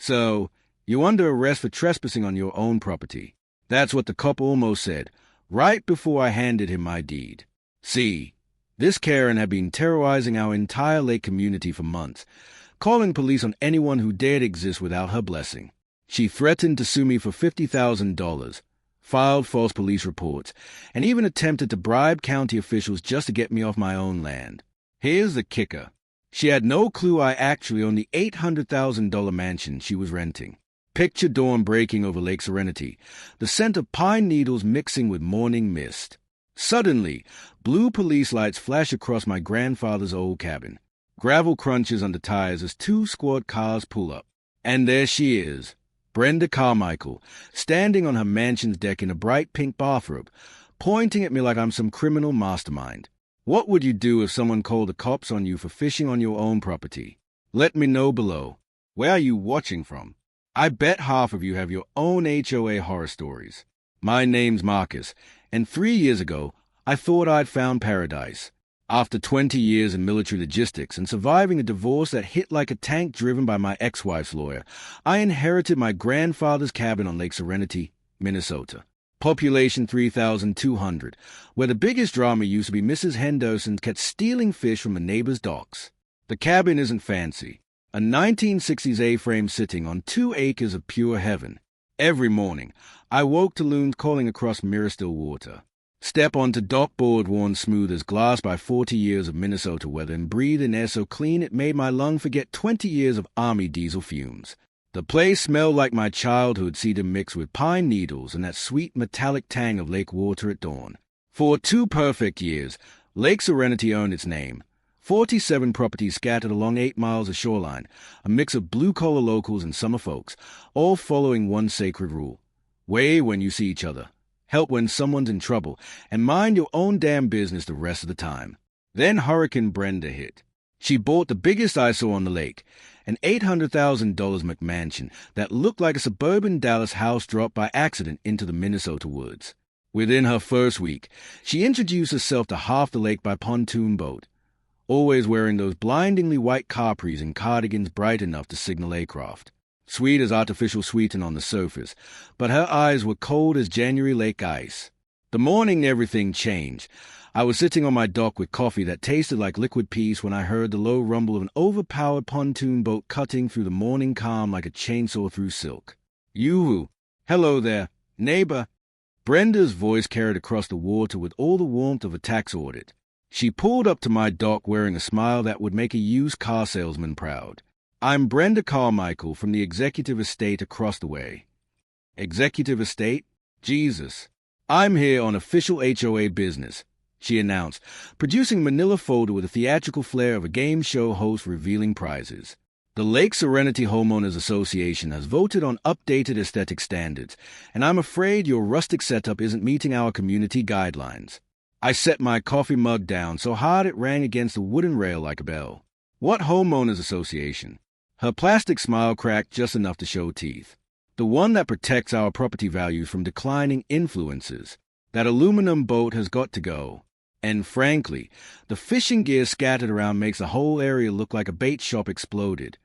So, you're under arrest for trespassing on your own property. That's what the cop almost said, right before I handed him my deed. See, this Karen had been terrorizing our entire lake community for months, calling police on anyone who dared exist without her blessing. She threatened to sue me for $50,000, filed false police reports, and even attempted to bribe county officials just to get me off my own land. Here's the kicker. She had no clue I actually owned the $800,000 mansion she was renting. Picture dawn breaking over Lake Serenity, the scent of pine needles mixing with morning mist. Suddenly, blue police lights flash across my grandfather's old cabin. Gravel crunches under tires as 2 squad cars pull up. And there she is, Brenda Carmichael, standing on her mansion's deck in a bright pink bathrobe, pointing at me like I'm some criminal mastermind. What would you do if someone called the cops on you for fishing on your own property? Let me know below. Where are you watching from? I bet half of you have your own HOA horror stories. My name's Marcus, and 3 years ago, I thought I'd found paradise. After 20 years in military logistics and surviving a divorce that hit like a tank driven by my ex-wife's lawyer, I inherited my grandfather's cabin on Lake Serenity, Minnesota. Population 3,200, where the biggest drama used to be Mrs. Henderson kept stealing fish from the neighbor's docks. The cabin isn't fancy. A 1960s A-frame sitting on 2 acres of pure heaven. Every morning, I woke to loons calling across mirror-still water. Step onto dock board worn smooth as glass by 40 years of Minnesota weather and breathe in air so clean it made my lung forget 20 years of Army diesel fumes. The place smelled like my childhood cedar mixed with pine needles and that sweet metallic tang of lake water at dawn. For 2 perfect years, Lake Serenity earned its name. 47 properties scattered along 8 miles of shoreline, a mix of blue-collar locals and summer folks, all following one sacred rule. Wave when you see each other. Help when someone's in trouble, and mind your own damn business the rest of the time. Then Hurricane Brenda hit. She bought the biggest eyesore on the lake, an $800,000 McMansion that looked like a suburban Dallas house dropped by accident into the Minnesota woods. Within her first week, she introduced herself to half the lake by pontoon boat, always wearing those blindingly white capris and cardigans bright enough to signal aircraft. Sweet as artificial sweeten on the surface, but her eyes were cold as January lake ice. The morning everything changed. I was sitting on my dock with coffee that tasted like liquid peace when I heard the low rumble of an overpowered pontoon boat cutting through the morning calm like a chainsaw through silk. Yoo-hoo. Hello there, neighbor. Brenda's voice carried across the water with all the warmth of a tax audit. She pulled up to my dock wearing a smile that would make a used car salesman proud. I'm Brenda Carmichael from the executive estate across the way. Executive estate? Jesus. I'm here on official HOA business, she announced, producing a manila folder with the theatrical flair of a game show host revealing prizes. The Lake Serenity Homeowners Association has voted on updated aesthetic standards, and I'm afraid your rustic setup isn't meeting our community guidelines. I set my coffee mug down so hard it rang against the wooden rail like a bell. What homeowners association? Her plastic smile cracked just enough to show teeth. The one that protects our property values from declining influences. That aluminum boat has got to go. And frankly, the fishing gear scattered around makes the whole area look like a bait shop exploded.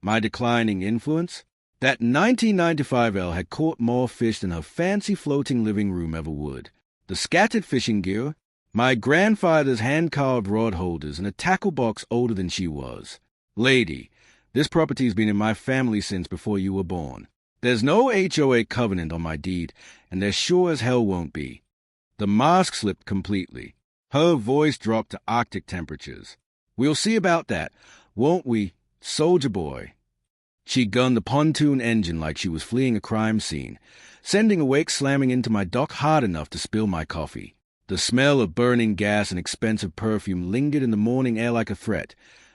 My declining influence? That 1995L had caught more fish than her fancy floating living room ever would. The scattered fishing gear? My grandfather's hand-carved rod holders and a tackle box older than she was. Lady, this property's been in my family since before you were born. There's no HOA covenant on my deed, and there sure as hell won't be. The mask slipped completely. Her voice dropped to Arctic temperatures. We'll see about that, won't we, soldier boy? She gunned the pontoon engine like she was fleeing a crime scene, sending a wake slamming into my dock hard enough to spill my coffee. The smell of burning gas and expensive perfume lingered in the morning air like a threat,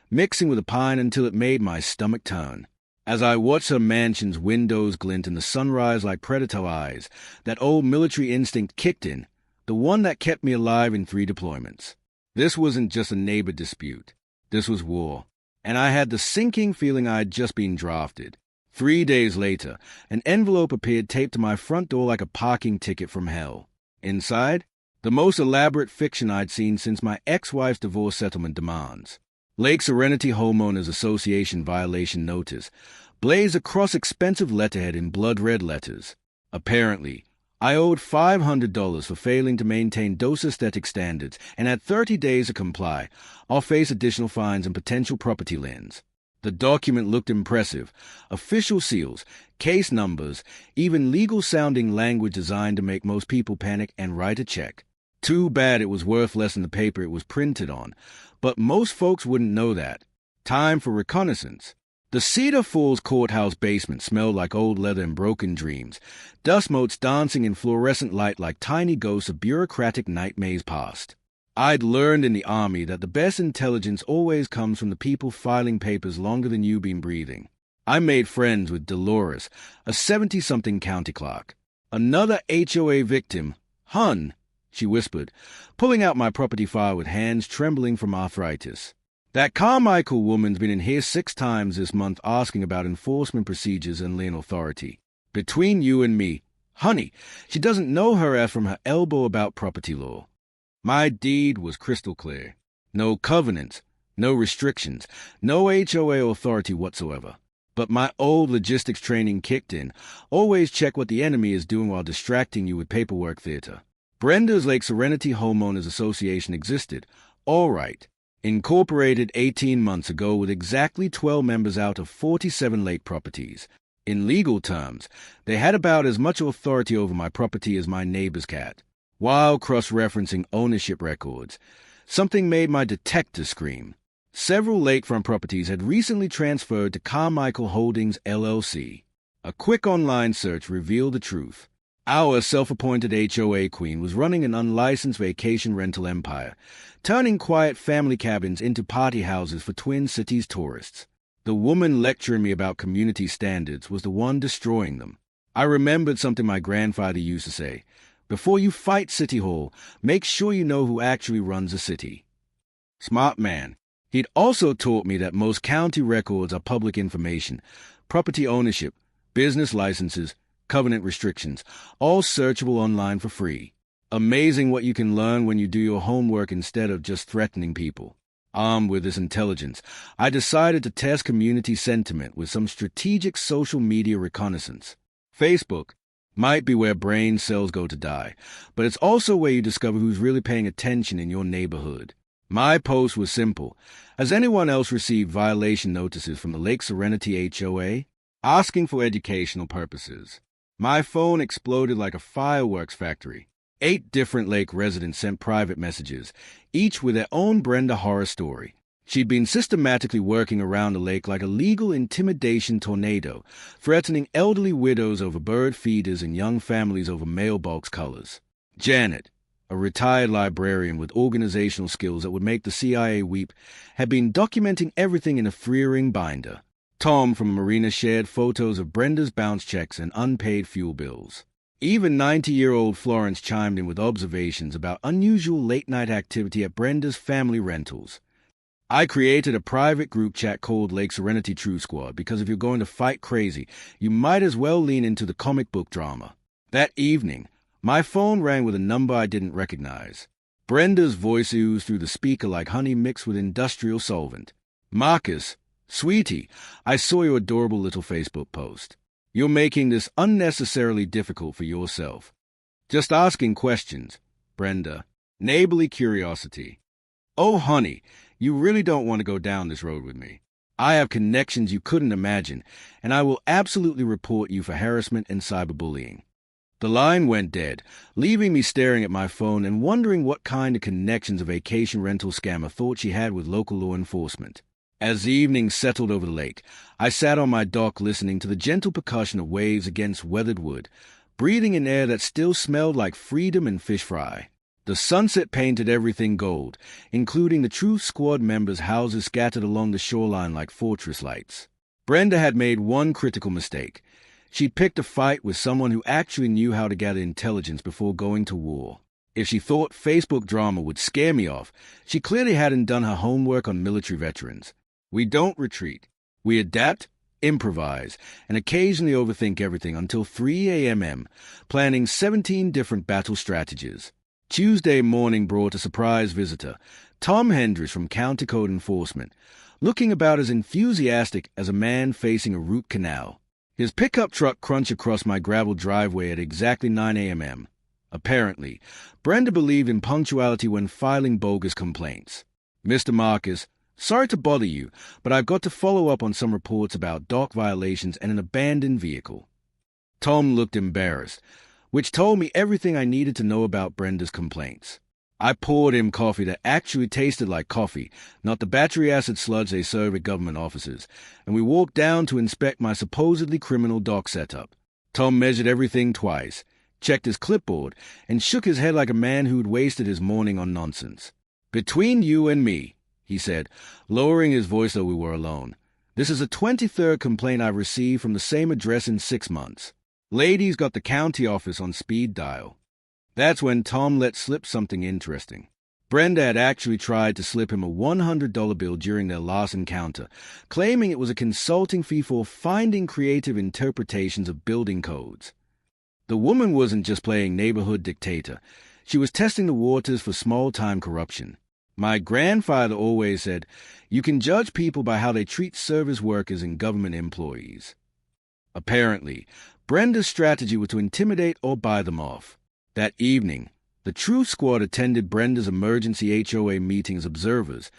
mixing with the pine until it made my stomach turn. As I watched her mansion's windows glint in the sunrise like predator eyes, that old military instinct kicked in, the one that kept me alive in 3 deployments. This wasn't just a neighbor dispute. This was war. And I had the sinking feeling I had just been drafted. 3 days later, an envelope appeared taped to my front door like a parking ticket from hell. Inside, the most elaborate fiction I'd seen since my ex-wife's divorce settlement demands. Lake Serenity Homeowners Association violation notice. blazed across expensive letterhead in blood-red letters. Apparently, I owed $500 for failing to maintain those aesthetic standards, and had 30 days to comply. I'll face additional fines and potential property liens. The document looked impressive. Official seals, case numbers, even legal-sounding language designed to make most people panic and write a check. Too bad it was worth less than the paper it was printed on. But most folks wouldn't know that. Time for reconnaissance. The Cedar Falls courthouse basement smelled like old leather and broken dreams, dust motes dancing in fluorescent light like tiny ghosts of bureaucratic nightmares past. I'd learned in the Army that the best intelligence always comes from the people filing papers longer than you've been breathing. I made friends with Dolores, a 70-something county clerk. Another HOA victim. Hun, she whispered, pulling out my property file with hands trembling from arthritis. That Carmichael woman's been in here 6 times this month asking about enforcement procedures and lien authority. Between you and me, honey, she doesn't know her ass from her elbow about property law. My deed was crystal clear. No covenants, no restrictions, no HOA authority whatsoever. But my old logistics training kicked in. Always check what the enemy is doing while distracting you with paperwork theater. Brenda's Lake Serenity Homeowners Association existed. All right. Incorporated 18 months ago with exactly 12 members out of 47 lake properties. In legal terms, they had about as much authority over my property as my neighbor's cat, while cross-referencing ownership records. Something made my detector scream. Several lakefront properties had recently transferred to Carmichael Holdings, LLC. A quick online search revealed the truth. Our self-appointed HOA queen was running an unlicensed vacation rental empire, turning quiet family cabins into party houses for Twin Cities tourists. The woman lecturing me about community standards was the one destroying them. I remembered something my grandfather used to say: before you fight City Hall, make sure you know who actually runs the city. Smart man. He'd also taught me that most county records are public information: property ownership, business licenses, covenant restrictions, all searchable online for free. Amazing what you can learn when you do your homework instead of just threatening people. Armed with this intelligence, I decided to test community sentiment with some strategic social media reconnaissance. Facebook might be where brain cells go to die, but it's also where you discover who's really paying attention in your neighborhood. My post was simple. Has anyone else received violation notices from the Lake Serenity HOA? Asking for educational purposes. My phone exploded like a fireworks factory. 8 different lake residents sent private messages, each with their own Brenda horror story. She'd been systematically working around the lake like a legal intimidation tornado, threatening elderly widows over bird feeders and young families over mailbox colors. Janet, a retired librarian with organizational skills that would make the CIA weep, had been documenting everything in a three-ring binder. Tom from Marina shared photos of Brenda's bounce checks and unpaid fuel bills. Even 90-year-old Florence chimed in with observations about unusual late-night activity at Brenda's family rentals. I created a private group chat called Lake Serenity True Squad because if you're going to fight crazy, you might as well lean into the comic book drama. That evening, my phone rang with a number I didn't recognize. Brenda's voice oozed through the speaker like honey mixed with industrial solvent. Marcus, sweetie, I saw your adorable little Facebook post. You're making this unnecessarily difficult for yourself. Just asking questions, Brenda. Neighborly curiosity. Oh, honey, you really don't want to go down this road with me. I have connections you couldn't imagine, and I will absolutely report you for harassment and cyberbullying. The line went dead, leaving me staring at my phone and wondering what kind of connections a vacation rental scammer thought she had with local law enforcement. As the evening settled over the lake, I sat on my dock listening to the gentle percussion of waves against weathered wood, breathing in air that still smelled like freedom and fish fry. The sunset painted everything gold, including the Truth Squad members' houses scattered along the shoreline like fortress lights. Brenda had made one critical mistake. She'd picked a fight with someone who actually knew how to gather intelligence before going to war. If she thought Facebook drama would scare me off, she clearly hadn't done her homework on military veterans. We don't retreat. We adapt, improvise, and occasionally overthink everything until 3 a.m., planning 17 different battle strategies. Tuesday morning brought a surprise visitor, Tom Hendricks from County Code Enforcement. looking about as enthusiastic as a man facing a root canal. His pickup truck crunched across my gravel driveway at exactly 9 a.m. Apparently, Brenda believed in punctuality when filing bogus complaints. "Mr. Marcus, sorry to bother you, but I've got to follow up on some reports about dock violations and an abandoned vehicle." Tom looked embarrassed, which told me everything I needed to know about Brenda's complaints. I poured him coffee that actually tasted like coffee, not the battery acid sludge they serve at government offices, and we walked down to inspect my supposedly criminal dock setup. Tom measured everything twice, checked his clipboard, and shook his head like a man who'd wasted his morning on nonsense. "Between you and me," he said, lowering his voice though we were alone, "this is the 23rd complaint I've received from the same address in 6 months. Lady's got the county office on speed dial." That's when Tom let slip something interesting. Brenda had actually tried to slip him a $100 bill during their last encounter, claiming it was a consulting fee for finding creative interpretations of building codes. The woman wasn't just playing neighborhood dictator. She was testing the waters for small-time corruption. My grandfather always said, "You can judge people by how they treat service workers and government employees." Apparently, Brenda's strategy was to intimidate or buy them off. That evening, the Truth Squad attended Brenda's emergency HOA meeting as observers,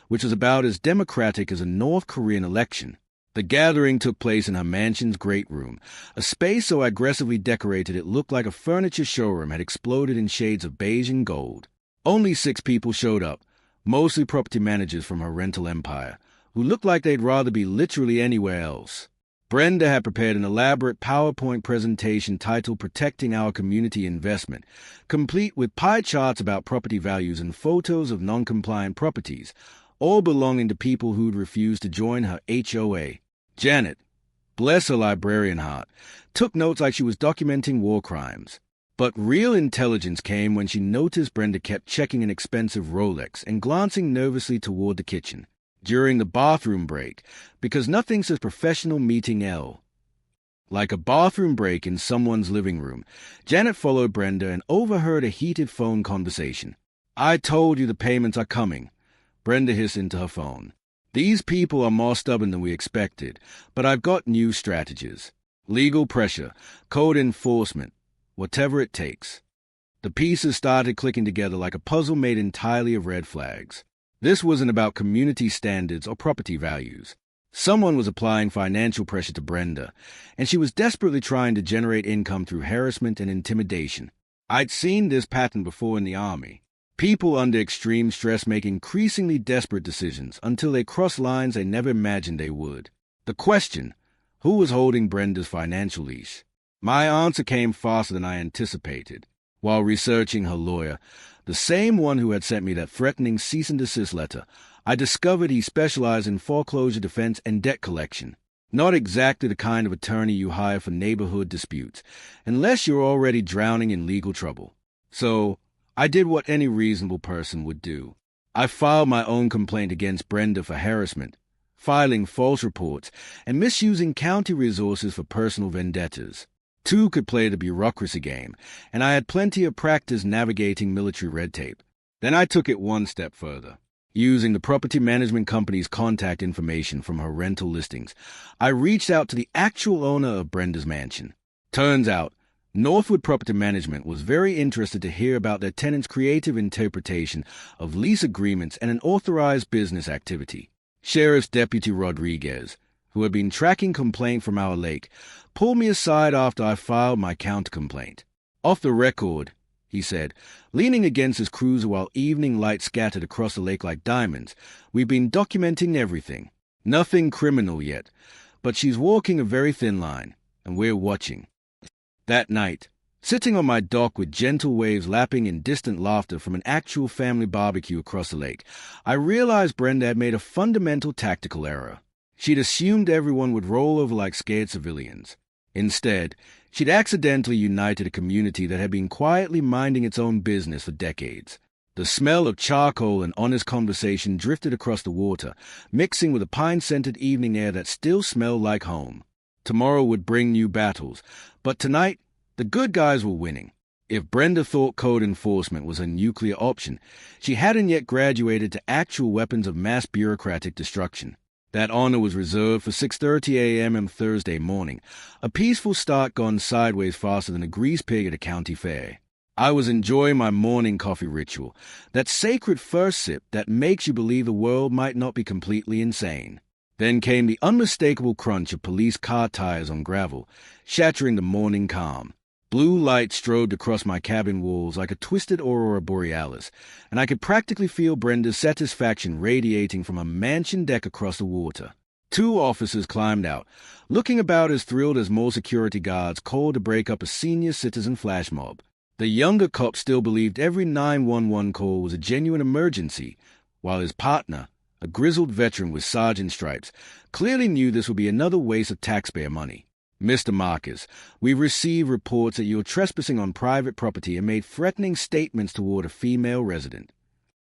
which was about as democratic as a North Korean election. The gathering took place in her mansion's great room, a space so aggressively decorated it looked like a furniture showroom had exploded in shades of beige and gold. Only 6 people showed up, mostly property managers from her rental empire, who looked like they'd rather be literally anywhere else. Brenda had prepared an elaborate PowerPoint presentation titled "Protecting Our Community Investment," complete with pie charts about property values and photos of non-compliant properties, all belonging to people who'd refused to join her HOA. Janet, bless her librarian heart, took notes like she was documenting war crimes. But real intelligence came when she noticed Brenda kept checking an expensive Rolex and glancing nervously toward the kitchen during the bathroom break, because nothing says professional meeting L like a bathroom break in someone's living room. Janet followed Brenda and overheard a heated phone conversation. "I told you the payments are coming," Brenda hissed into her phone. "These people are more stubborn than we expected, but I've got new strategies. Legal pressure, code enforcement, whatever it takes." The pieces started clicking together like a puzzle made entirely of red flags. This wasn't about community standards or property values. Someone was applying financial pressure to Brenda, and she was desperately trying to generate income through harassment and intimidation. I'd seen this pattern before in the Army. People under extreme stress make increasingly desperate decisions until they cross lines they never imagined they would. The question, who was holding Brenda's financial leash? My answer came faster than I anticipated. While researching her lawyer, the same one who had sent me that threatening cease-and-desist letter, I discovered he specialized in foreclosure defense and debt collection. Not exactly the kind of attorney you hire for neighborhood disputes, unless you're already drowning in legal trouble. So, I did what any reasonable person would do. I filed my own complaint against Brenda for harassment, filing false reports, and misusing county resources for personal vendettas. 2 could play the bureaucracy game, and I had plenty of practice navigating military red tape. Then I took it one step further. Using the property management company's contact information from her rental listings, I reached out to the actual owner of Brenda's mansion. Turns out, Northwood Property Management was very interested to hear about their tenants' creative interpretation of lease agreements and an authorized business activity. Sheriff's Deputy Rodriguez, who had been tracking complaint from our lake, pulled me aside after I filed my counter-complaint. "Off the record," he said, leaning against his cruiser while evening light scattered across the lake like diamonds, "we've been documenting everything. Nothing criminal yet, but she's walking a very thin line, and we're watching." That night, sitting on my dock with gentle waves lapping in distant laughter from an actual family barbecue across the lake, I realized Brenda had made a fundamental tactical error. She'd assumed everyone would roll over like scared civilians. Instead, she'd accidentally united a community that had been quietly minding its own business for decades. The smell of charcoal and honest conversation drifted across the water, mixing with a pine-scented evening air that still smelled like home. Tomorrow would bring new battles, but tonight, the good guys were winning. If Brenda thought code enforcement was a nuclear option, she hadn't yet graduated to actual weapons of mass bureaucratic destruction. That honor was reserved for 6:30 a.m. on Thursday morning, a peaceful start gone sideways faster than a grease pig at a county fair. I was enjoying my morning coffee ritual, that sacred first sip that makes you believe the world might not be completely insane. Then came the unmistakable crunch of police car tires on gravel, shattering the morning calm. Blue light strobed across my cabin walls like a twisted aurora borealis, and I could practically feel Brenda's satisfaction radiating from a mansion deck across the water. 2 officers climbed out, looking about as thrilled as more security guards called to break up a senior citizen flash mob. The younger cop still believed every 911 call was a genuine emergency, while his partner, a grizzled veteran with sergeant stripes, clearly knew this would be another waste of taxpayer money. Mr. Marcus, we've received reports that you're trespassing on private property and made threatening statements toward a female resident.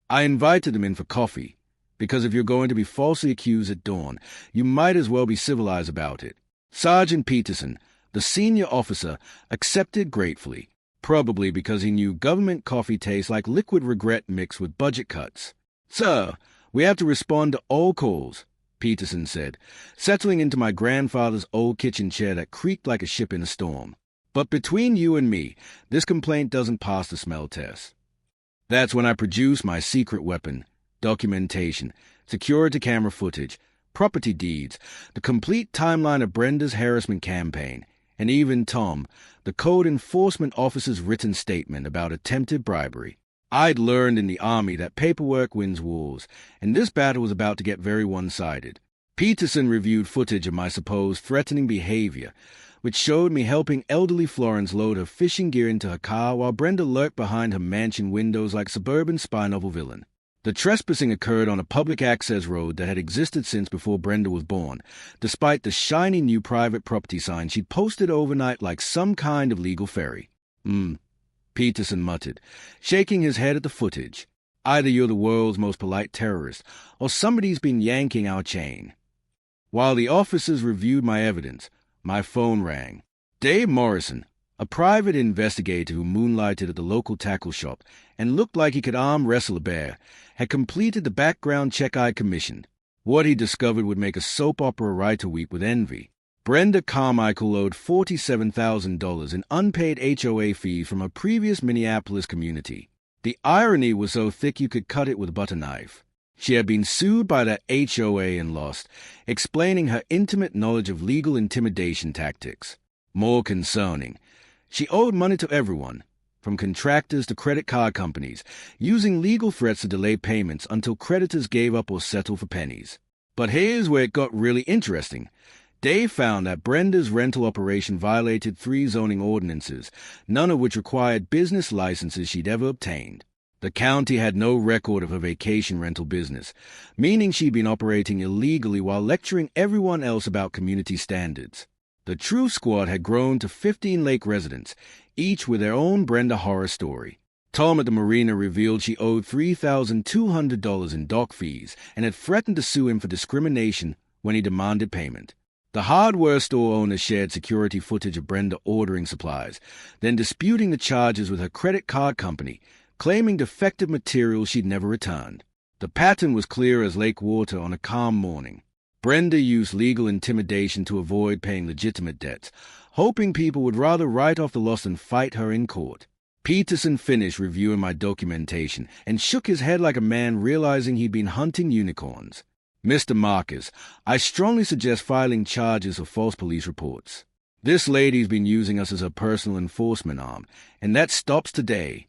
I invited them in for coffee, because if you're going to be falsely accused at dawn, you might as well be civilized about it. Sergeant Peterson, the senior officer, accepted gratefully, probably because he knew government coffee tastes like liquid regret mixed with budget cuts. Sir, we have to respond to all calls, Peterson said, settling into my grandfather's old kitchen chair that creaked like a ship in a storm. But between you and me, this complaint doesn't pass the smell test. That's when I produced my secret weapon, documentation, security camera footage, property deeds, the complete timeline of Brenda's harassment campaign, and even Tom, the code enforcement officer's written statement about attempted bribery. I'd learned in the Army that paperwork wins wars, and this battle was about to get very one-sided. Peterson reviewed footage of my supposed threatening behavior, which showed me helping elderly Florence load her fishing gear into her car while Brenda lurked behind her mansion windows like a suburban spy novel villain. The trespassing occurred on a public access road that had existed since before Brenda was born, despite the shiny new private property sign she'd posted overnight like some kind of legal ferry. Peterson muttered, shaking his head at the footage. Either you're the world's most polite terrorist, or somebody's been yanking our chain. While the officers reviewed my evidence, my phone rang. Dave Morrison, a private investigator who moonlighted at the local tackle shop and looked like he could arm wrestle a bear, had completed the background check I commissioned. What he discovered would make a soap opera writer weep with envy. Brenda Carmichael owed $47,000 in unpaid HOA fees from a previous Minneapolis community. The irony was so thick you could cut it with a butter knife. She had been sued by that HOA and lost, explaining her intimate knowledge of legal intimidation tactics. More concerning, she owed money to everyone, from contractors to credit card companies, using legal threats to delay payments until creditors gave up or settled for pennies. But here's where it got really interesting. Dave found that Brenda's rental operation violated 3 zoning ordinances, none of which required business licenses she'd ever obtained. The county had no record of her vacation rental business, meaning she'd been operating illegally while lecturing everyone else about community standards. The True Squad had grown to 15 lake residents, each with their own Brenda horror story. Tom at the marina revealed she owed $3,200 in dock fees and had threatened to sue him for discrimination when he demanded payment. The hardware store owner shared security footage of Brenda ordering supplies, then disputing the charges with her credit card company, claiming defective materials she'd never returned. The pattern was clear as lake water on a calm morning. Brenda used legal intimidation to avoid paying legitimate debts, hoping people would rather write off the loss than fight her in court. Peterson finished reviewing my documentation and shook his head like a man realizing he'd been hunting unicorns. Mr. Marcus, I strongly suggest filing charges of false police reports. This lady's been using us as her personal enforcement arm, and that stops today.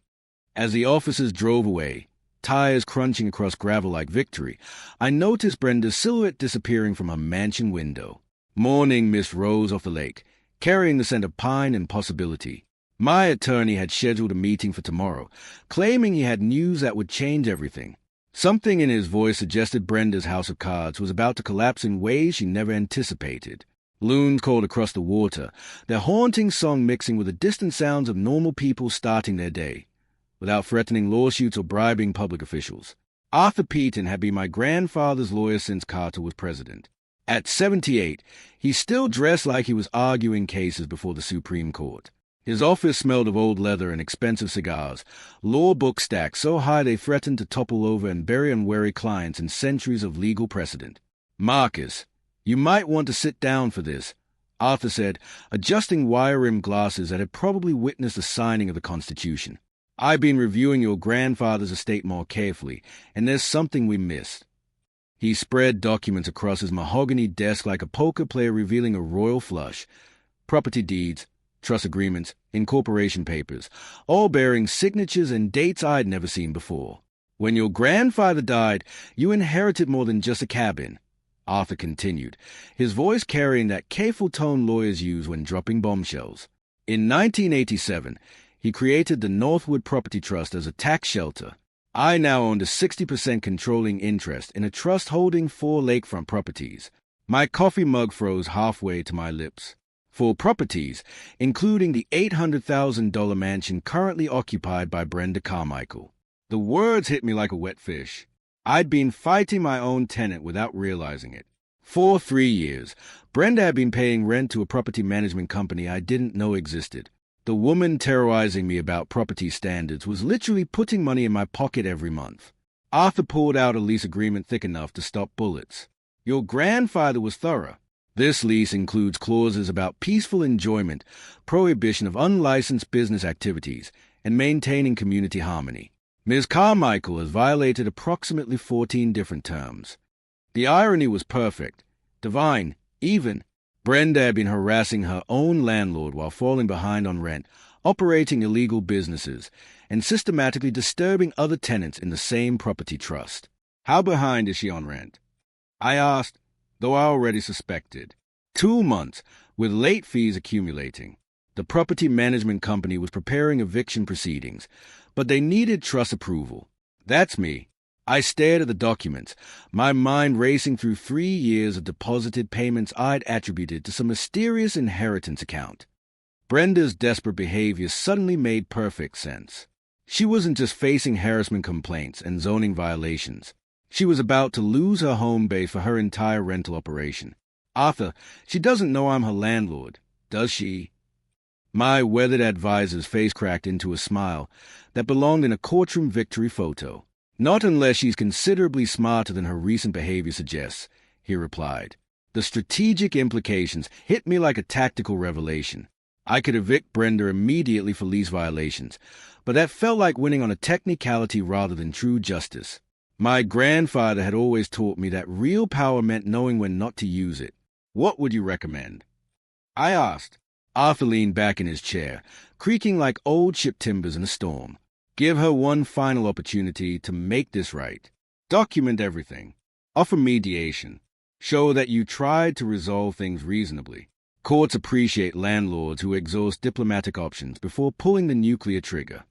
As the officers drove away, tires crunching across gravel like victory, I noticed Brenda's silhouette disappearing from her mansion window. Morning mist rose off the lake, carrying the scent of pine and possibility. My attorney had scheduled a meeting for tomorrow, claiming he had news that would change everything. Something in his voice suggested Brenda's house of cards was about to collapse in ways she never anticipated. Loons called across the water, their haunting song mixing with the distant sounds of normal people starting their day, without threatening lawsuits or bribing public officials. Arthur Peaton had been my grandfather's lawyer since Carter was president. At 78, he still dressed like he was arguing cases before the Supreme Court. His office smelled of old leather and expensive cigars, law books stacked so high they threatened to topple over and bury unwary clients in centuries of legal precedent. "Marcus, you might want to sit down for this," Arthur said, adjusting wire-rimmed glasses that had probably witnessed the signing of the Constitution. "I've been reviewing your grandfather's estate more carefully, and there's something we missed." He spread documents across his mahogany desk like a poker player revealing a royal flush. Property deeds, trust agreements, incorporation papers, all bearing signatures and dates I'd never seen before. "When your grandfather died, you inherited more than just a cabin," Arthur continued, his voice carrying that careful tone lawyers use when dropping bombshells. "In 1987, he created the Northwood Property Trust as a tax shelter. I now owned a 60% controlling interest in a trust holding 4 lakefront properties." My coffee mug froze halfway to my lips. 4 properties, including the $800,000 mansion currently occupied by Brenda Carmichael. The words hit me like a wet fish. I'd been fighting my own tenant without realizing it. For 3 years, Brenda had been paying rent to a property management company I didn't know existed. The woman terrorizing me about property standards was literally putting money in my pocket every month. Arthur pulled out a lease agreement thick enough to stop bullets. "Your grandfather was thorough. This lease includes clauses about peaceful enjoyment, prohibition of unlicensed business activities, and maintaining community harmony. Ms. Carmichael has violated approximately 14 different terms." The irony was perfect, divine, even. Brenda had been harassing her own landlord while falling behind on rent, operating illegal businesses, and systematically disturbing other tenants in the same property trust. "How behind is she on rent?" I asked, though I already suspected. 2 months, with late fees accumulating. The property management company was preparing eviction proceedings, but they needed trust approval. That's me. I stared at the documents, my mind racing through 3 years of deposited payments I'd attributed to some mysterious inheritance account. Brenda's desperate behavior suddenly made perfect sense. She wasn't just facing harassment complaints and zoning violations. She was about to lose her home base for her entire rental operation. "Arthur, she doesn't know I'm her landlord, does she?" My weathered advisor's face cracked into a smile that belonged in a courtroom victory photo. "Not unless she's considerably smarter than her recent behavior suggests," he replied. The strategic implications hit me like a tactical revelation. I could evict Brenda immediately for lease violations, but that felt like winning on a technicality rather than true justice. My grandfather had always taught me that real power meant knowing when not to use it. "What would you recommend?" I asked. Arthur leaned back in his chair, creaking like old ship timbers in a storm. "Give her one final opportunity to make this right. Document everything. Offer mediation. Show that you tried to resolve things reasonably. Courts appreciate landlords who exhaust diplomatic options before pulling the nuclear trigger."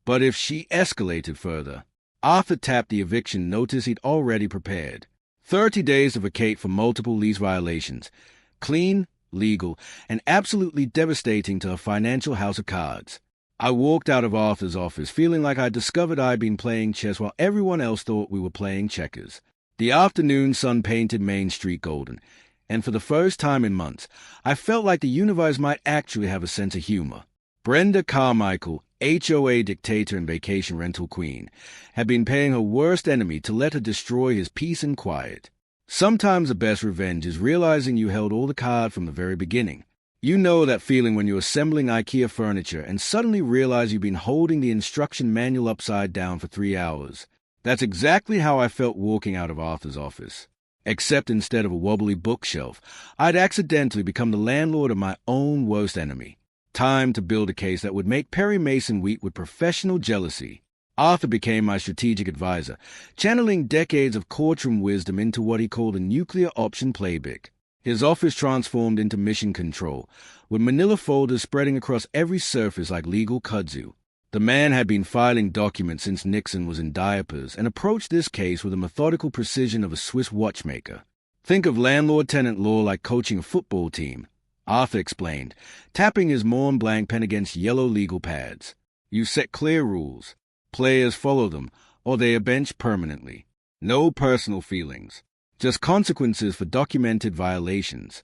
But if she escalated further, Arthur tapped the eviction notice he'd already prepared. 30 days to vacate for multiple lease violations. Clean, legal, and absolutely devastating to her financial house of cards. I walked out of Arthur's office feeling like I'd discovered I'd been playing chess while everyone else thought we were playing checkers. The afternoon sun painted Main Street golden, and for the first time in months, I felt like the universe might actually have a sense of humor. Brenda Carmichael, HOA dictator and vacation rental queen, had been paying her worst enemy to let her destroy his peace and quiet. Sometimes the best revenge is realizing you held all the cards from the very beginning. You know that feeling when you're assembling IKEA furniture and suddenly realize you've been holding the instruction manual upside down for 3 hours. That's exactly how I felt walking out of Arthur's office. Except instead of a wobbly bookshelf, I'd accidentally become the landlord of my own worst enemy. Time to build a case that would make Perry Mason weep with professional jealousy. Arthur became my strategic advisor, channeling decades of courtroom wisdom into what he called a nuclear option playbook. His office transformed into mission control, with manila folders spreading across every surface like legal kudzu. The man had been filing documents since Nixon was in diapers and approached this case with the methodical precision of a Swiss watchmaker. Think of landlord-tenant law like coaching a football team, Arthur explained, tapping his Mont Blanc pen against yellow legal pads. You set clear rules. Players follow them, or they are benched permanently. No personal feelings, just consequences for documented violations.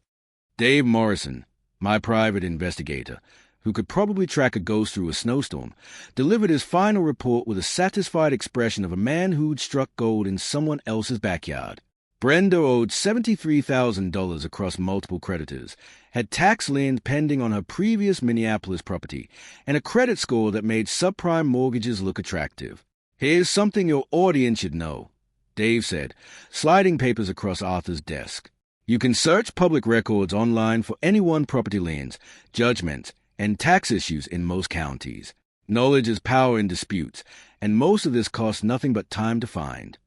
Dave Morrison, my private investigator, who could probably track a ghost through a snowstorm, delivered his final report with a satisfied expression of a man who'd struck gold in someone else's backyard. Brenda owed $73,000 across multiple creditors, had tax liens pending on her previous Minneapolis property, and a credit score that made subprime mortgages look attractive. "Here's something your audience should know," Dave said, sliding papers across Arthur's desk. "You can search public records online for any one property liens, judgments, and tax issues in most counties. Knowledge is power in disputes, and most of this costs nothing but time to find."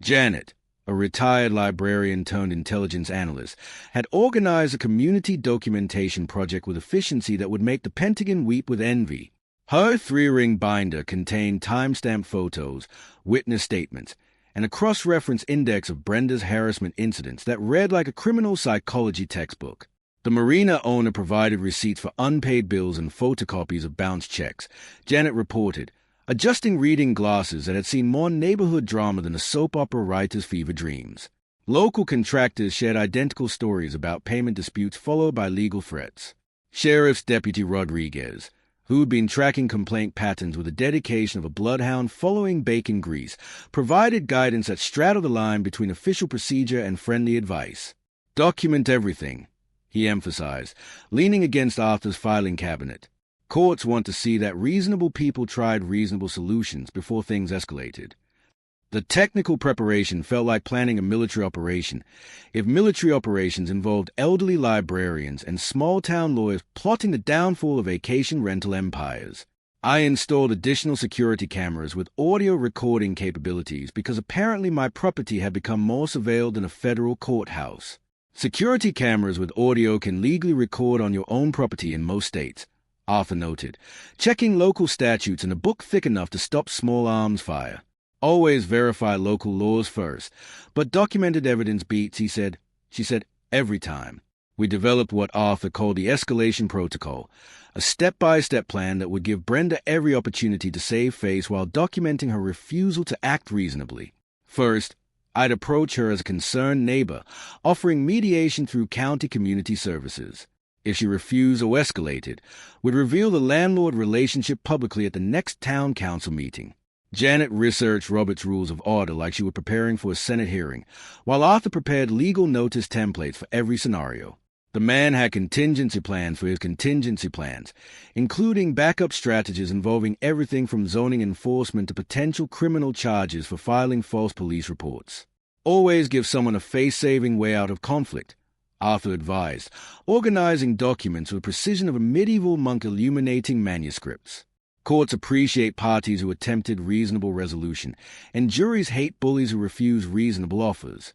Janet, a retired librarian turned intelligence analyst, had organized a community documentation project with efficiency that would make the Pentagon weep with envy. Her 3-ring binder contained timestamp photos, witness statements, and a cross-reference index of Brenda's harassment incidents that read like a criminal psychology textbook. The marina owner provided receipts for unpaid bills and photocopies of bounced checks, Janet reported, adjusting reading glasses that had seen more neighborhood drama than a soap opera writer's fever dreams. Local contractors shared identical stories about payment disputes followed by legal threats. Sheriff's Deputy Rodriguez, who'd been tracking complaint patterns with the dedication of a bloodhound following bacon grease, provided guidance that straddled the line between official procedure and friendly advice. "Document everything," he emphasized, leaning against Arthur's filing cabinet. "Courts want to see that reasonable people tried reasonable solutions before things escalated." The technical preparation felt like planning a military operation, if military operations involved elderly librarians and small-town lawyers plotting the downfall of vacation rental empires. "I installed additional security cameras with audio recording capabilities because apparently my property had become more surveilled than a federal courthouse. Security cameras with audio can legally record on your own property in most states," Arthur noted, checking local statutes in a book thick enough to stop small arms fire. "Always verify local laws first, but documented evidence beats," she said, "every time." We developed what Arthur called the escalation protocol, a step-by-step plan that would give Brenda every opportunity to save face while documenting her refusal to act reasonably. First, I'd approach her as a concerned neighbor, offering mediation through county community services. If she refused or escalated, we'd reveal the landlord relationship publicly at the next town council meeting. Janet researched Robert's Rules of Order like she were preparing for a Senate hearing, while Arthur prepared legal notice templates for every scenario. The man had contingency plans for his contingency plans, including backup strategies involving everything from zoning enforcement to potential criminal charges for filing false police reports. "Always give someone a face-saving way out of conflict," Arthur advised, organizing documents with the precision of a medieval monk illuminating manuscripts. Courts appreciate parties who attempted reasonable resolution, and juries hate bullies who refuse reasonable offers.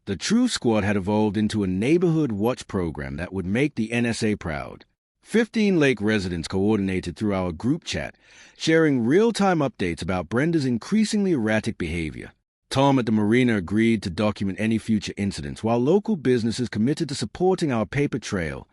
The Truth Squad had evolved into a neighborhood watch program that would make the NSA proud. 15 Lake residents coordinated through our group chat, sharing real-time updates about Brenda's increasingly erratic behavior. Tom at the marina agreed to document any future incidents, while local businesses committed to supporting our paper trail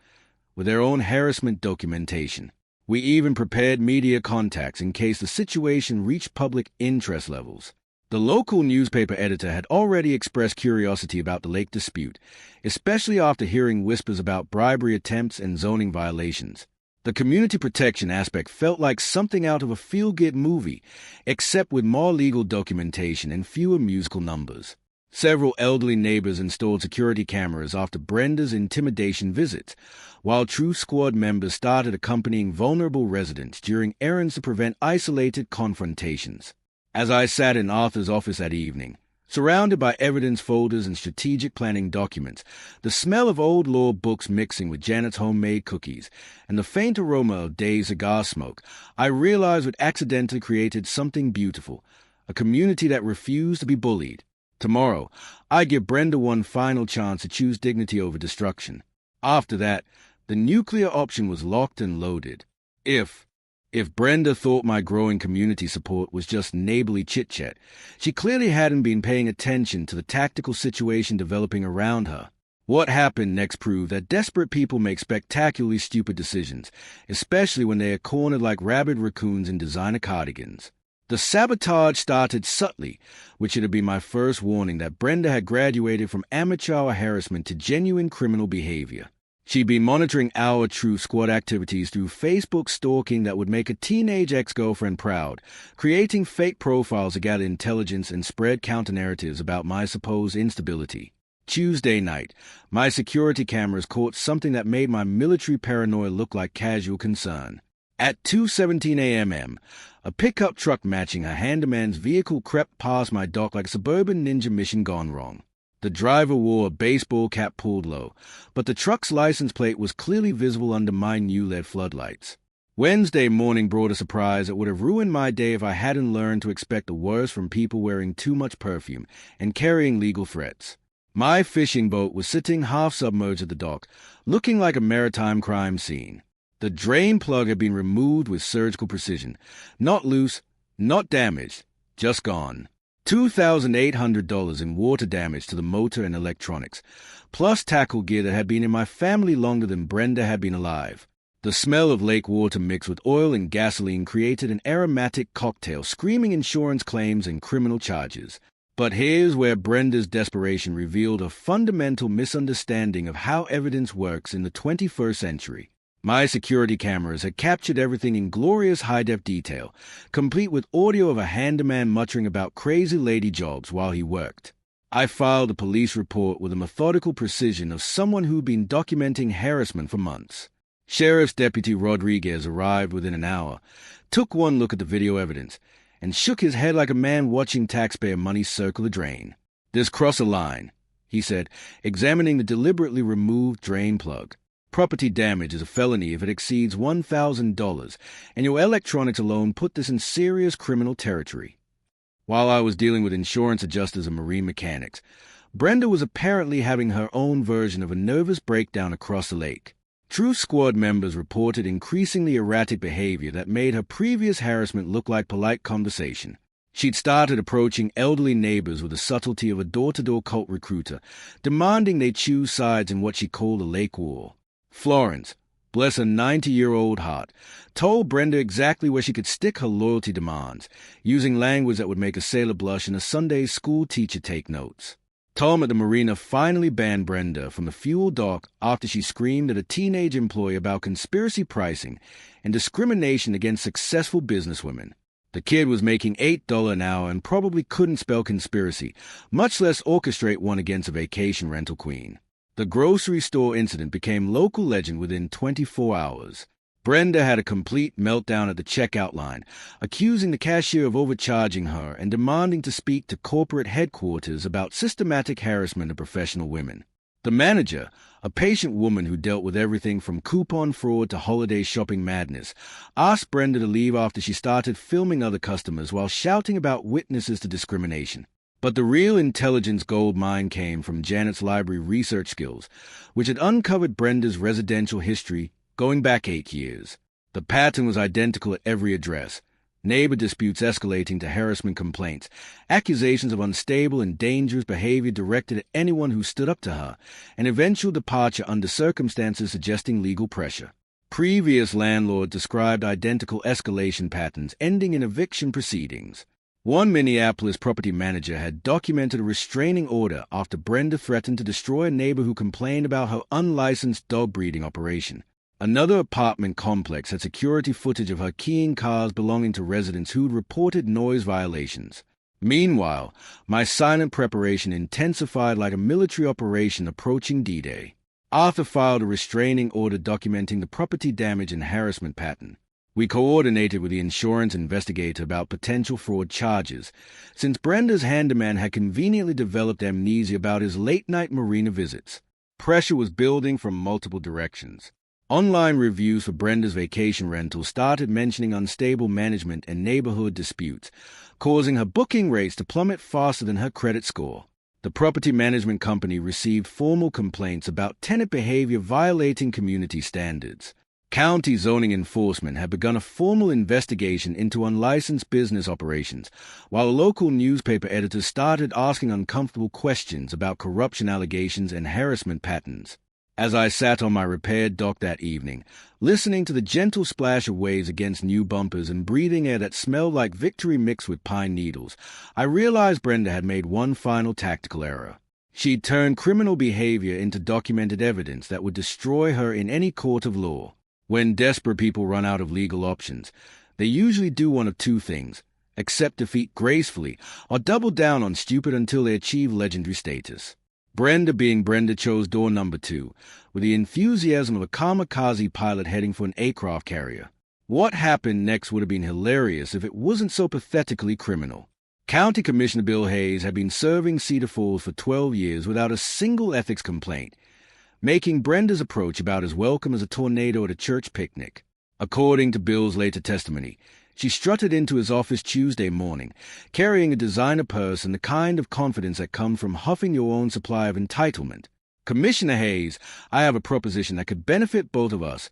with their own harassment documentation. We even prepared media contacts in case the situation reached public interest levels. The local newspaper editor had already expressed curiosity about the lake dispute, especially after hearing whispers about bribery attempts and zoning violations. The community protection aspect felt like something out of a feel-good movie, except with more legal documentation and fewer musical numbers. Several elderly neighbors installed security cameras after Brenda's intimidation visits, while Truth Squad members started accompanying vulnerable residents during errands to prevent isolated confrontations. As I sat in Arthur's office that evening, surrounded by evidence folders and strategic planning documents, the smell of old law books mixing with Janet's homemade cookies, and the faint aroma of Dave's cigar smoke, I realized we'd accidentally created something beautiful, a community that refused to be bullied. Tomorrow, I'd give Brenda one final chance to choose dignity over destruction. After that, the nuclear option was locked and loaded. If Brenda thought my growing community support was just neighborly chit-chat, she clearly hadn't been paying attention to the tactical situation developing around her. What happened next proved that desperate people make spectacularly stupid decisions, especially when they are cornered like rabid raccoons in designer cardigans. The sabotage started subtly, which should have been my first warning that Brenda had graduated from amateur harassment to genuine criminal behavior. She'd been monitoring our Truth Squad activities through Facebook stalking that would make a teenage ex-girlfriend proud, creating fake profiles to gather intelligence and spread counter-narratives about my supposed instability. Tuesday night, my security cameras caught something that made my military paranoia look like casual concern. At 2:17 a.m., a pickup truck matching a handyman's vehicle crept past my dock like a suburban ninja mission gone wrong. The driver wore a baseball cap pulled low, but the truck's license plate was clearly visible under my new LED floodlights. Wednesday morning brought a surprise that would have ruined my day if I hadn't learned to expect the worst from people wearing too much perfume and carrying legal threats. My fishing boat was sitting half-submerged at the dock, looking like a maritime crime scene. The drain plug had been removed with surgical precision. Not loose, not damaged, just gone. $2,800 in water damage to the motor and electronics, plus tackle gear that had been in my family longer than Brenda had been alive. The smell of lake water mixed with oil and gasoline created an aromatic cocktail screaming insurance claims and criminal charges. But here's where Brenda's desperation revealed a fundamental misunderstanding of how evidence works in the 21st century. My security cameras had captured everything in glorious high-def detail, complete with audio of a handyman muttering about crazy lady jobs while he worked. I filed a police report with the methodical precision of someone who'd been documenting harassment for months. Sheriff's Deputy Rodriguez arrived within an hour, took one look at the video evidence, and shook his head like a man watching taxpayer money circle the drain. "This cross a line," he said, examining the deliberately removed drain plug. "Property damage is a felony if it exceeds $1,000, and your electronics alone put this in serious criminal territory." While I was dealing with insurance adjusters and marine mechanics, Brenda was apparently having her own version of a nervous breakdown across the lake. Truth Squad members reported increasingly erratic behavior that made her previous harassment look like polite conversation. She'd started approaching elderly neighbors with the subtlety of a door-to-door cult recruiter, demanding they choose sides in what she called a lake war. Florence, bless her 90-year-old heart, told Brenda exactly where she could stick her loyalty demands, using language that would make a sailor blush and a Sunday school teacher take notes. Tom at the marina finally banned Brenda from the fuel dock after she screamed at a teenage employee about conspiracy pricing and discrimination against successful businesswomen. The kid was making $8 an hour and probably couldn't spell conspiracy, much less orchestrate one against a vacation rental queen. The grocery store incident became local legend within 24 hours. Brenda had a complete meltdown at the checkout line, accusing the cashier of overcharging her and demanding to speak to corporate headquarters about systematic harassment of professional women. The manager, a patient woman who dealt with everything from coupon fraud to holiday shopping madness, asked Brenda to leave after she started filming other customers while shouting about witnesses to discrimination. But the real intelligence gold mine came from Janet's library research skills, which had uncovered Brenda's residential history going back 8 years. The pattern was identical at every address. Neighbor disputes escalating to harassment complaints, accusations of unstable and dangerous behavior directed at anyone who stood up to her, and eventual departure under circumstances suggesting legal pressure. Previous landlords described identical escalation patterns ending in eviction proceedings. One Minneapolis property manager had documented a restraining order after Brenda threatened to destroy a neighbor who complained about her unlicensed dog breeding operation. Another apartment complex had security footage of her keying cars belonging to residents who'd reported noise violations. Meanwhile, my silent preparation intensified like a military operation approaching D-Day. Arthur filed a restraining order documenting the property damage and harassment pattern. We coordinated with the insurance investigator about potential fraud charges, since Brenda's handyman had conveniently developed amnesia about his late-night marina visits. Pressure was building from multiple directions. Online reviews for Brenda's vacation rental started mentioning unstable management and neighborhood disputes, causing her booking rates to plummet faster than her credit score. The property management company received formal complaints about tenant behavior violating community standards. County zoning enforcement had begun a formal investigation into unlicensed business operations, while local newspaper editors started asking uncomfortable questions about corruption allegations and harassment patterns. As I sat on my repaired dock that evening, listening to the gentle splash of waves against new bumpers and breathing air that smelled like victory mixed with pine needles, I realized Brenda had made one final tactical error. She'd turned criminal behavior into documented evidence that would destroy her in any court of law. When desperate people run out of legal options, they usually do one of two things: accept defeat gracefully, or double down on stupid until they achieve legendary status. Brenda, being Brenda, chose door number 2, with the enthusiasm of a kamikaze pilot heading for an aircraft carrier. What happened next would have been hilarious if it wasn't so pathetically criminal. County Commissioner Bill Hayes had been serving Cedar Falls for 12 years without a single ethics complaint, making Brenda's approach about as welcome as a tornado at a church picnic. According to Bill's later testimony, she strutted into his office Tuesday morning, carrying a designer purse and the kind of confidence that comes from huffing your own supply of entitlement. "Commissioner Hayes, I have a proposition that could benefit both of us,"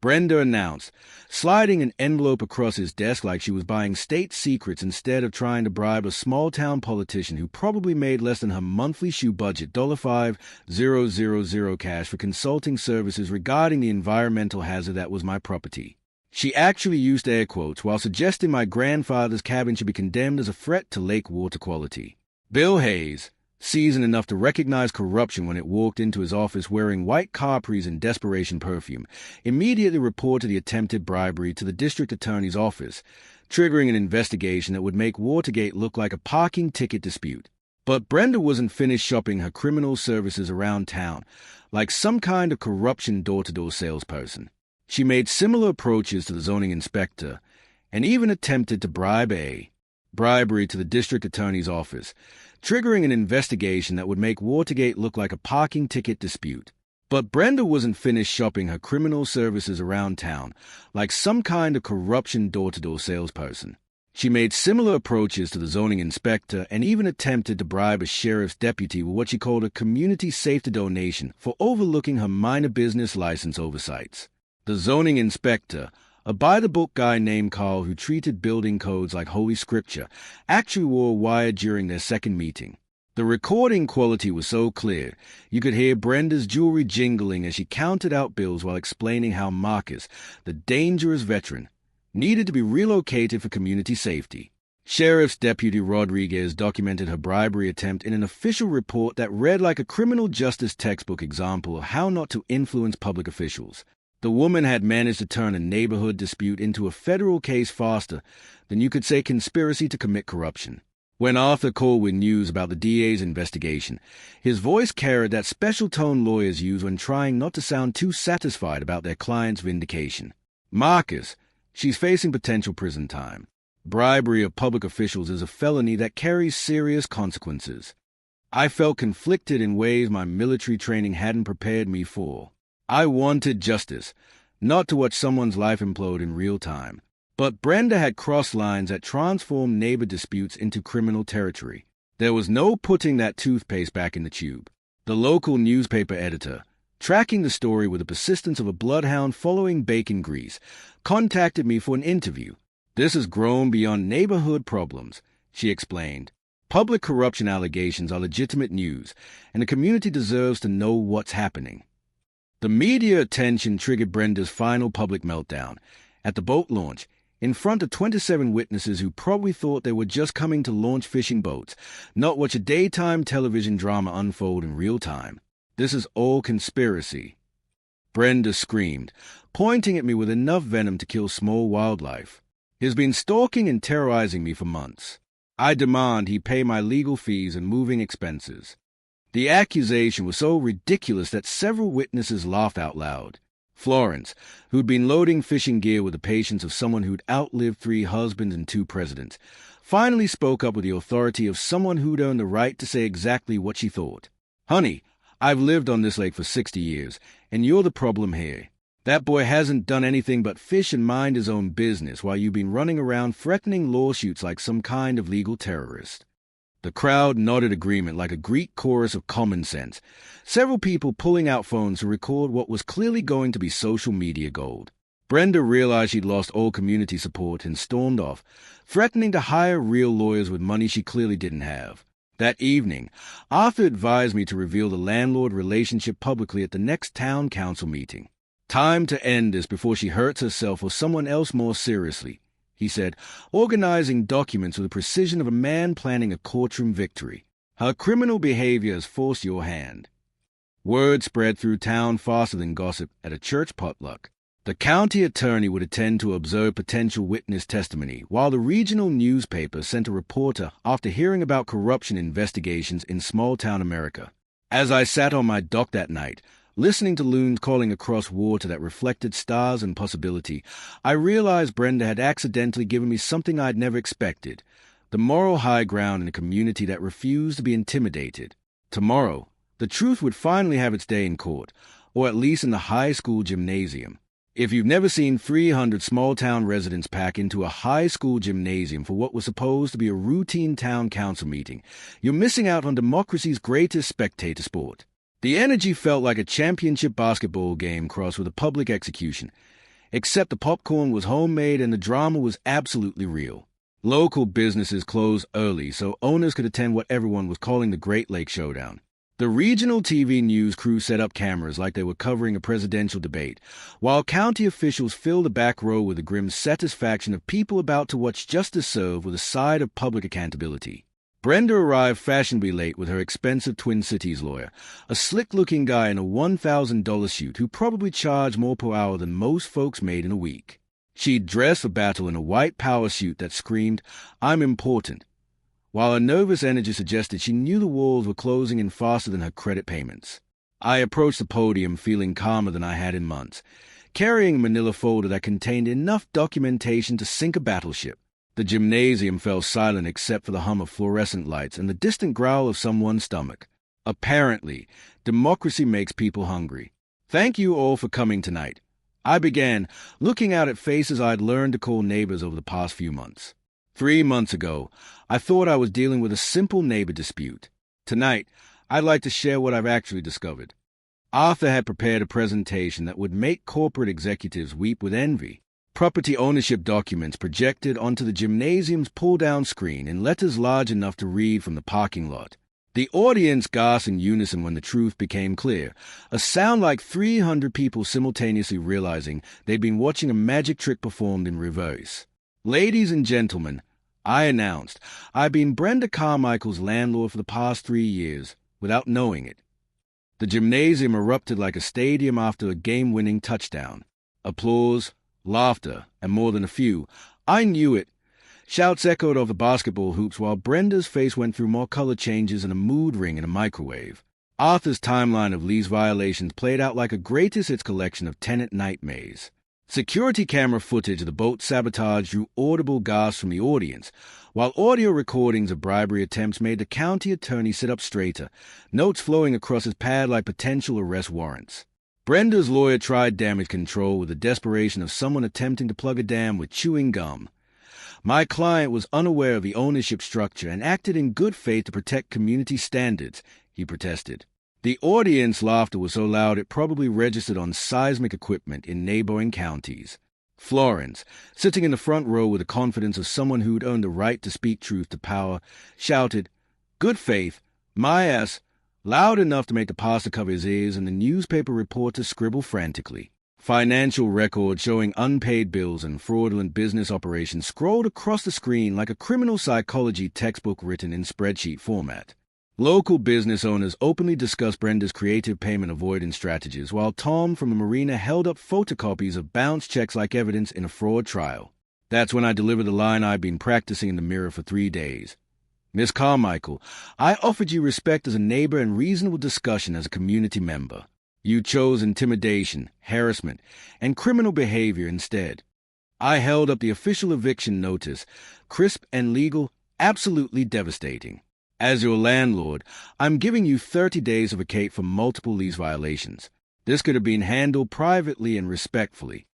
Brenda announced, sliding an envelope across his desk like she was buying state secrets instead of trying to bribe a small-town politician who probably made less than her monthly shoe budget $5,000 cash for consulting services regarding the environmental hazard that was my property. She actually used air quotes while suggesting my grandfather's cabin should be condemned as a threat to lake water quality. Bill Hayes, seasoned enough to recognize corruption when it walked into his office wearing white Capris and desperation perfume, immediately reported the attempted bribery to the district attorney's office, triggering an investigation that would make Watergate look like a parking ticket dispute. But Brenda wasn't finished shopping her criminal services around town like some kind of corruption door-to-door salesperson. She made similar approaches to the zoning inspector and even attempted to bribery to the district attorney's office, triggering an investigation that would make Watergate look like a parking ticket dispute. But Brenda wasn't finished shopping her criminal services around town like some kind of corruption door-to-door salesperson. She made similar approaches to the zoning inspector and even attempted to bribe a sheriff's deputy with what she called a community safety donation for overlooking her minor business license oversights. The zoning inspector, a by-the-book guy named Carl who treated building codes like holy scripture, actually wore a wire during their second meeting. The recording quality was so clear, you could hear Brenda's jewelry jingling as she counted out bills while explaining how Marcus, the dangerous veteran, needed to be relocated for community safety. Sheriff's Deputy Rodriguez documented her bribery attempt in an official report that read like a criminal justice textbook example of how not to influence public officials. The woman had managed to turn a neighborhood dispute into a federal case faster than you could say conspiracy to commit corruption. When Arthur called with news about the DA's investigation, his voice carried that special tone lawyers use when trying not to sound too satisfied about their client's vindication. "Marcus, she's facing potential prison time. Bribery of public officials is a felony that carries serious consequences. I felt conflicted in ways my military training hadn't prepared me for. I wanted justice, not to watch someone's life implode in real time." But Brenda had crossed lines that transformed neighbor disputes into criminal territory. There was no putting that toothpaste back in the tube. The local newspaper editor, tracking the story with the persistence of a bloodhound following bacon grease, contacted me for an interview. "This has grown beyond neighborhood problems," she explained. "Public corruption allegations are legitimate news, and the community deserves to know what's happening." The media attention triggered Brenda's final public meltdown at the boat launch, in front of 27 witnesses who probably thought they were just coming to launch fishing boats, not watch a daytime television drama unfold in real time. "This is all conspiracy," Brenda screamed, pointing at me with enough venom to kill small wildlife. "He's been stalking and terrorizing me for months. I demand he pay my legal fees and moving expenses." The accusation was so ridiculous that several witnesses laughed out loud. Florence, who'd been loading fishing gear with the patience of someone who'd outlived 3 husbands and 2 presidents, finally spoke up with the authority of someone who'd earned the right to say exactly what she thought. "Honey, I've lived on this lake for 60 years, and you're the problem here. That boy hasn't done anything but fish and mind his own business while you've been running around threatening lawsuits like some kind of legal terrorist." The crowd nodded agreement like a Greek chorus of common sense, several people pulling out phones to record what was clearly going to be social media gold. Brenda realized she'd lost all community support and stormed off, threatening to hire real lawyers with money she clearly didn't have. That evening, Arthur advised me to reveal the landlord relationship publicly at the next town council meeting. "Time to end this before she hurts herself or someone else more seriously," he said, organizing documents with the precision of a man planning a courtroom victory. Her criminal behavior has forced your hand. Word spread through town faster than gossip at a church potluck. The county attorney would attend to observe potential witness testimony, while the regional newspaper sent a reporter after hearing about corruption investigations in small-town America. As I sat on my dock that night, listening to loons calling across water that reflected stars and possibility, I realized Brenda had accidentally given me something I'd never expected, the moral high ground in a community that refused to be intimidated. Tomorrow, the truth would finally have its day in court, or at least in the high school gymnasium. If you've never seen 300 small-town residents pack into a high school gymnasium for what was supposed to be a routine town council meeting, you're missing out on democracy's greatest spectator sport. The energy felt like a championship basketball game crossed with a public execution, except the popcorn was homemade and the drama was absolutely real. Local businesses closed early so owners could attend what everyone was calling the Great Lake Showdown. The regional TV news crew set up cameras like they were covering a presidential debate, while county officials filled the back row with the grim satisfaction of people about to watch justice served with a side of public accountability. Brenda arrived fashionably late with her expensive Twin Cities lawyer, a slick-looking guy in a $1,000 suit who probably charged more per hour than most folks made in a week. She'd dressed for battle in a white power suit that screamed, "I'm important," while her nervous energy suggested she knew the walls were closing in faster than her credit payments. I approached the podium feeling calmer than I had in months, carrying a manila folder that contained enough documentation to sink a battleship. The gymnasium fell silent except for the hum of fluorescent lights and the distant growl of someone's stomach. Apparently, democracy makes people hungry. Thank you all for coming tonight. I began, looking out at faces I'd learned to call neighbors over the past few months. 3 months ago, I thought I was dealing with a simple neighbor dispute. Tonight, I'd like to share what I've actually discovered. Arthur had prepared a presentation that would make corporate executives weep with envy. Property ownership documents projected onto the gymnasium's pull-down screen in letters large enough to read from the parking lot. The audience gasped in unison when the truth became clear, a sound like 300 people simultaneously realizing they'd been watching a magic trick performed in reverse. "Ladies and gentlemen," I announced, "I've been Brenda Carmichael's landlord for the past 3 years, without knowing it." The gymnasium erupted like a stadium after a game-winning touchdown. Applause, laughter, and more than a few, "I knew it," shouts echoed over basketball hoops while Brenda's face went through more color changes and a mood ring in a microwave. Arthur's timeline of lease violations played out like a greatest hits collection of tenant nightmares. Security camera footage of the boat sabotage drew audible gasps from the audience, while audio recordings of bribery attempts made the county attorney sit up straighter, notes flowing across his pad like potential arrest warrants. Brenda's lawyer tried damage control with the desperation of someone attempting to plug a dam with chewing gum. My client was unaware of the ownership structure and acted in good faith to protect community standards, he protested. The audience laughter was so loud it probably registered on seismic equipment in neighboring counties. Florence, sitting in the front row with the confidence of someone who'd earned the right to speak truth to power, shouted, "Good faith, my ass," loud enough to make the pastor cover his ears and the newspaper reporter scribble frantically. Financial records showing unpaid bills and fraudulent business operations scrolled across the screen like a criminal psychology textbook written in spreadsheet format. Local business owners openly discussed Brenda's creative payment avoidance strategies, while Tom from the marina held up photocopies of bounce checks like evidence in a fraud trial. That's when I delivered the line I'd been practicing in the mirror for 3 days. "Miss Carmichael, I offered you respect as a neighbor and reasonable discussion as a community member. You chose intimidation, harassment, and criminal behavior instead." I held up the official eviction notice, crisp and legal, absolutely devastating. "As your landlord, I'm giving you 30 days to vacate for multiple lease violations. This could have been handled privately and respectfully."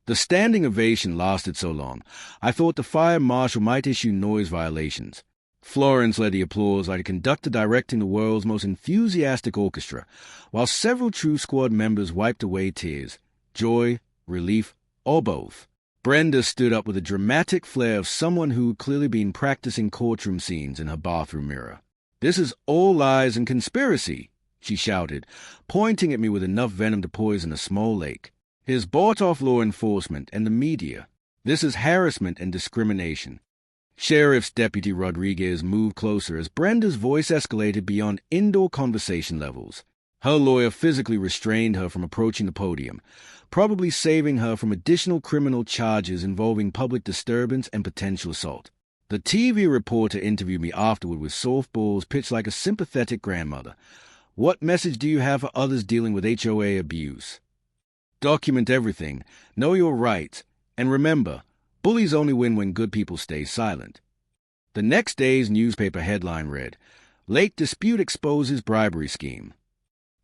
The standing ovation lasted so long, I thought the fire marshal might issue noise violations. Florence led the applause like a conductor directing the world's most enthusiastic orchestra, while several True Squad members wiped away tears, joy, relief, or both. Brenda stood up with a dramatic flair of someone who had clearly been practicing courtroom scenes in her bathroom mirror. "This is all lies and conspiracy," she shouted, pointing at me with enough venom to poison a small lake. "Here's bought-off law enforcement and the media. This is harassment and discrimination. Sheriff's Deputy Rodriguez moved closer as Brenda's voice escalated beyond indoor conversation levels. Her lawyer physically restrained her from approaching the podium, probably saving her from additional criminal charges involving public disturbance and potential assault. The TV reporter interviewed me afterward with softballs pitched like a sympathetic grandmother. What message do you have for others dealing with HOA abuse? Document everything, know your rights, and remember, bullies only win when good people stay silent. The next day's newspaper headline read, "Lake Dispute Exposes Bribery Scheme."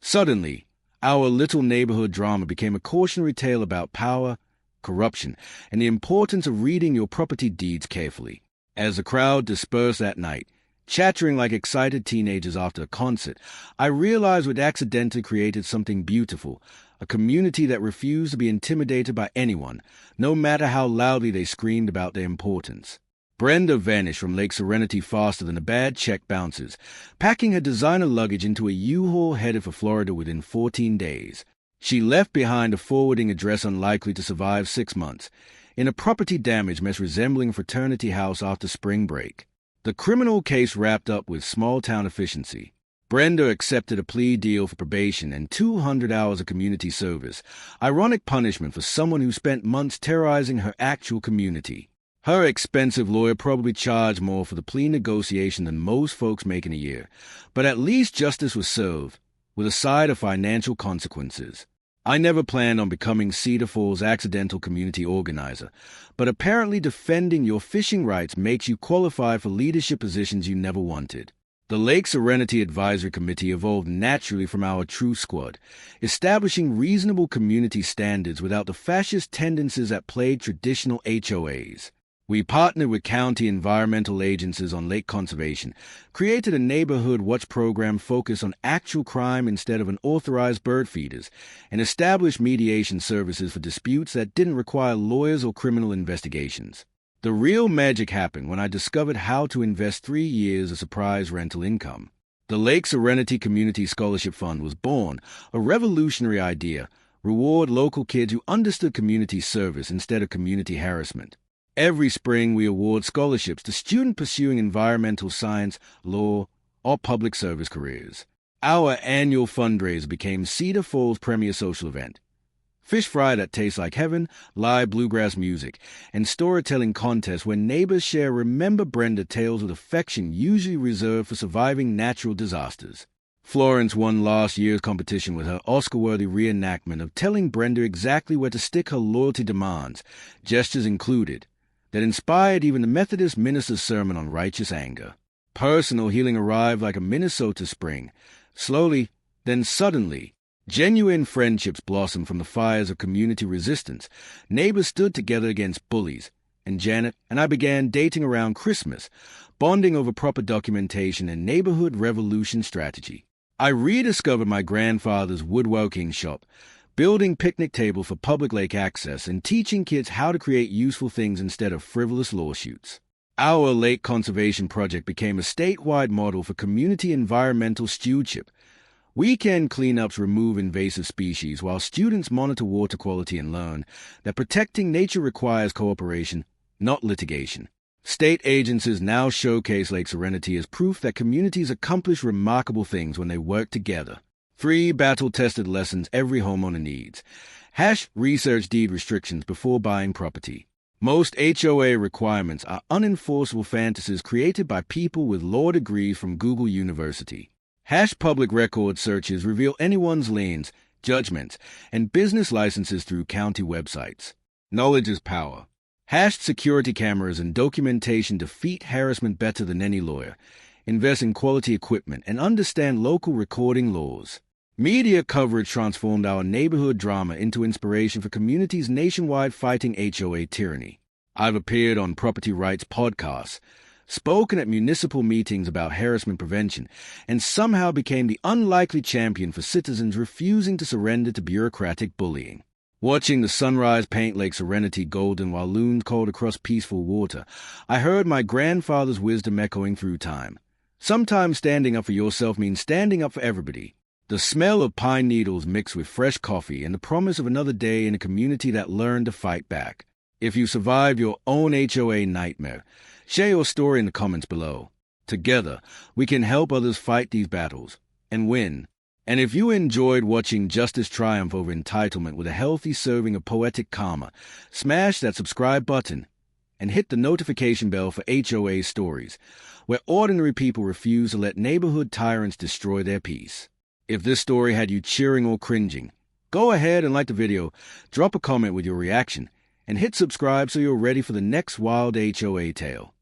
Suddenly, our little neighborhood drama became a cautionary tale about power, corruption, and the importance of reading your property deeds carefully. As the crowd dispersed that night, chattering like excited teenagers after a concert, I realized we'd accidentally created something beautiful, a community that refused to be intimidated by anyone, no matter how loudly they screamed about their importance. Brenda vanished from Lake Serenity faster than a bad check bounces, packing her designer luggage into a U-Haul headed for Florida within 14 days. She left behind a forwarding address unlikely to survive 6 months, in a property damage mess resembling a fraternity house after spring break. The criminal case wrapped up with small-town efficiency. Brenda accepted a plea deal for probation and 200 hours of community service, ironic punishment for someone who spent months terrorizing her actual community. Her expensive lawyer probably charged more for the plea negotiation than most folks make in a year, but at least justice was served, with a side of financial consequences. I never planned on becoming Cedar Falls' accidental community organizer, but apparently defending your fishing rights makes you qualify for leadership positions you never wanted. The Lake Serenity Advisory Committee evolved naturally from our Truth Squad, establishing reasonable community standards without the fascist tendencies that plague traditional HOAs. We partnered with county environmental agencies on lake conservation, created a neighborhood watch program focused on actual crime instead of unauthorized bird feeders, and established mediation services for disputes that didn't require lawyers or criminal investigations. The real magic happened when I discovered how to invest 3 years of surprise rental income. The Lake Serenity Community Scholarship Fund was born, a revolutionary idea, reward local kids who understood community service instead of community harassment. Every spring, we award scholarships to students pursuing environmental science, law, or public service careers. Our annual fundraiser became Cedar Falls' premier social event. Fish fry that tastes like heaven, live bluegrass music, and storytelling contests where neighbors share Remember Brenda tales with affection usually reserved for surviving natural disasters. Florence won last year's competition with her Oscar-worthy reenactment of telling Brenda exactly where to stick her loyalty demands, gestures included, that inspired even the Methodist minister's sermon on righteous anger. Personal healing arrived like a Minnesota spring. Slowly, then suddenly, genuine friendships blossomed from the fires of community resistance. Neighbors stood together against bullies, and Janet and I began dating around Christmas, bonding over proper documentation and neighborhood revolution strategy. I rediscovered my grandfather's woodworking shop, building picnic tables for public lake access, and teaching kids how to create useful things instead of frivolous lawsuits. Our lake conservation project became a statewide model for community environmental stewardship. Weekend cleanups remove invasive species while students monitor water quality and learn that protecting nature requires cooperation, not litigation. State agencies now showcase Lake Serenity as proof that communities accomplish remarkable things when they work together. 3 battle-tested lessons every homeowner needs. Research deed restrictions before buying property. Most HOA requirements are unenforceable fantasies created by people with law degrees from Google University. Public record searches reveal anyone's liens, judgments, and business licenses through county websites. Knowledge is power. Security cameras and documentation defeat harassment better than any lawyer. Invest in quality equipment and understand local recording laws. Media coverage transformed our neighborhood drama into inspiration for communities nationwide fighting HOA tyranny. I've appeared on property rights podcasts, spoken at municipal meetings about harassment prevention, and somehow became the unlikely champion for citizens refusing to surrender to bureaucratic bullying. Watching the sunrise paint Lake Serenity golden while loons called across peaceful water, I heard my grandfather's wisdom echoing through time. Sometimes standing up for yourself means standing up for everybody. The smell of pine needles mixed with fresh coffee and the promise of another day in a community that learned to fight back. If you survived your own HOA nightmare, share your story in the comments below. Together, we can help others fight these battles and win. And if you enjoyed watching justice triumph over entitlement with a healthy serving of poetic karma, smash that subscribe button and hit the notification bell for HOA stories, where ordinary people refuse to let neighborhood tyrants destroy their peace. If this story had you cheering or cringing, go ahead and like the video, drop a comment with your reaction, and hit subscribe so you're ready for the next wild HOA tale.